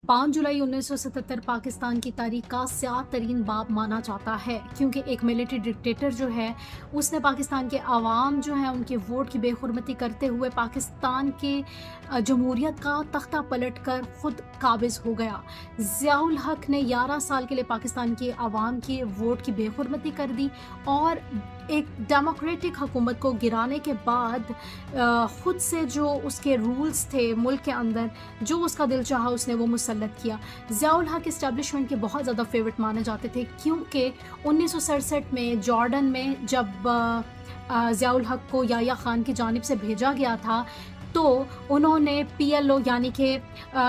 5 जुलाई 1977 पाकिस्तान की तारीख का स्याह तरीन बाब माना जाता है, क्योंकि एक मिलिट्री डिक्टेटर जो है उसने पाकिस्तान के आवाम जो है उनके वोट की बेहुरमती करते हुए पाकिस्तान के जमहूरियत का तख्ता पलट कर खुद काबिज हो गया। ज़ियाउल हक ने 11 साल के लिए पाकिस्तान की आवाम की वोट की बेहुरमती कर दी और एक डेमोक्रेटिक हुकूमत को गिराने के बाद ख़ुद से जो उसके रूल्स थे मुल्क के अंदर, जो उसका दिल चाहा उसने वो मुसल्लत किया। ज़ियाउल हक इस्टेब्लिशमेंट के बहुत ज़्यादा फेवरेट माने जाते थे, क्योंकि 1967 में जॉर्डन में जब ज़ियाउल हक को याह्या खान की जानिब से भेजा गया था, तो उन्होंने PLO यानी कि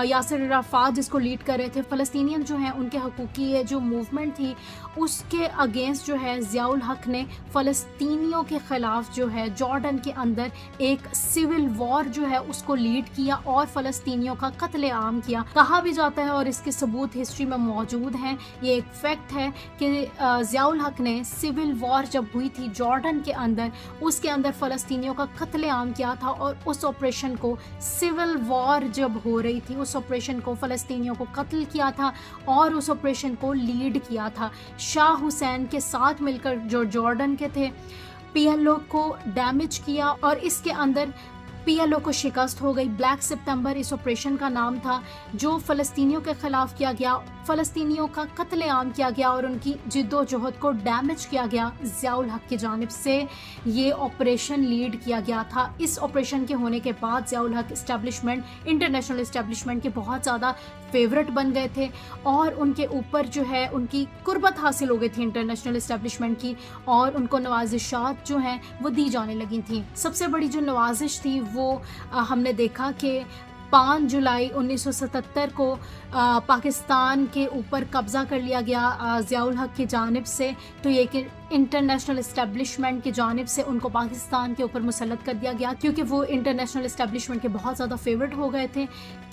यासिर अराफात जिसको लीड कर रहे थे, फ़लस्तीनियन जो हैं उनके हकूक़ की जो मूवमेंट थी उसके अगेंस्ट जो है ज़ियाउल हक ने फ़लस्तीनियों के ख़िलाफ़ जो है जॉर्डन के अंदर एक सिविल वॉर जो है उसको लीड किया और फ़लस्तीनियों का कत्लेआम किया। कहा भी जाता है और इसके सबूत हिस्ट्री में मौजूद हैं, ये एक फैक्ट है कि ज़ियाउल हक ने सिविल वॉर जब हुई थी जॉर्डन के अंदर, उसके अंदर फ़लस्तीनियों का कत्लेआम किया था और उस ऑपरेशन को, सिविल वॉर जब हो रही थी उस ऑपरेशन को फ़लस्तीनियों को कत्ल किया था और उस ऑपरेशन को लीड किया था शाह हुसैन के साथ मिलकर जो जॉर्डन के थे। PLO को डैमेज किया और इसके अंदर PLO को शिकस्त हो गई। ब्लैक सितंबर इस ऑपरेशन का नाम था, जो फ़लस्तीनियों के ख़िलाफ़ किया गया, फ़लस्तीनियों का कत्लेआम किया गया और उनकी जिद्दोजहद को डैमेज किया गया। ज़ियाउल हक की जानिब से ये ऑपरेशन लीड किया गया था। इस ऑपरेशन के होने के बाद ज़ियाउल हक इस्टेब्लिशमेंट, इंटरनेशनल इस्टेब्लिशमेंट के बहुत ज़्यादा फेवरेट बन गए थे और उनके ऊपर जो है उनकी कुर्बत हासिल हो गई थी इंटरनेशनल इस्टेब्लिशमेंट की, और उनको नवाजिशात जो हैं वो दी जाने लगी थी। सबसे बड़ी जो नवाजिश थी वो हमने देखा कि 5 जुलाई 1977 को पाकिस्तान के ऊपर कब्ज़ा कर लिया गया ज़ियाउल हक की जानिब से। तो ये कि इंटरनेशनल इस्टेब्लिशमेंट की जानिब से उनको पाकिस्तान के ऊपर मुसल्लत कर दिया गया, क्योंकि वो इंटरनेशनल इस्टेब्लिशमेंट के बहुत ज़्यादा फेवरेट हो गए थे,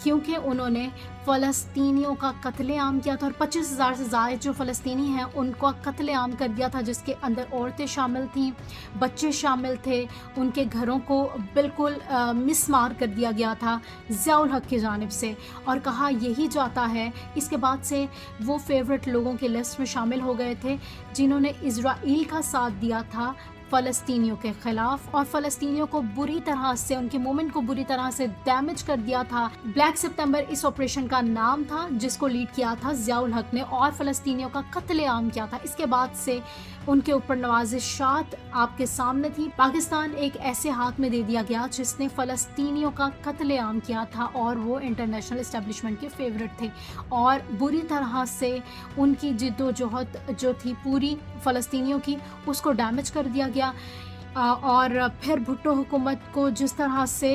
क्योंकि उन्होंने फ़लस्तीनियों का कत्लेआम किया था और 25,000 से ज़ायद जो फ़लस्तीनी हैं उनको कत्लेआम कर दिया था, जिसके अंदर औरतें शामिल थीं, बच्चे शामिल थे, उनके घरों को बिल्कुल मिसमार कर दिया गया था ज़ियाउल हक की जानिब से। और कहा यही जाता है, इसके बाद से वो फेवरेट लोगों की लिस्ट में शामिल हो गए थे जिन्होंने इज़राइल का साथ दिया था फ़लस्तीनियों के ख़िलाफ़ और फ़लस्तीनियों को बुरी तरह से, उनकी मूवमेंट को बुरी तरह से डैमेज कर दिया था। ब्लैक सितंबर इस ऑपरेशन का नाम था जिसको लीड किया था ज़ियाउल हक ने और फ़लस्तीनियों का कत्लेआम किया था। इसके बाद से उनके ऊपर नवाजिशात आपके सामने थी। पाकिस्तान एक ऐसे हाथ में दे दिया गया जिसने फ़लस्तीनियों का कत्लेआम किया था और वो इंटरनेशनल इस्टेब्लिशमेंट के फेवरेट थे और बुरी तरह से उनकी जिद्दोजहद जो थी पूरी फ़लस्तीनियों की, उसको डैमेज कर दिया गया। और फिर भुट्टो हुकूमत को जिस तरह से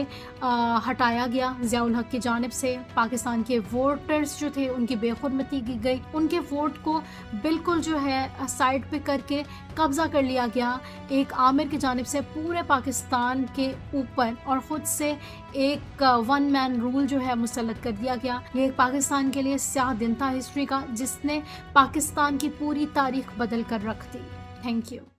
हटाया गया ज़ियाउल हक की जानिब से, पाकिस्तान के वोटर्स जो थे उनकी बेखुरमती की गई, उनके वोट को बिल्कुल जो है साइड पे करके कब्ज़ा कर लिया गया एक आमिर की जानिब से पूरे पाकिस्तान के ऊपर, और ख़ुद से एक वन मैन रूल जो है मुसल्लत कर दिया गया। ये एक पाकिस्तान के लिए स्याह दिन था हिस्ट्री का, जिसने पाकिस्तान की पूरी तारीख बदल कर रख दी। Thank you.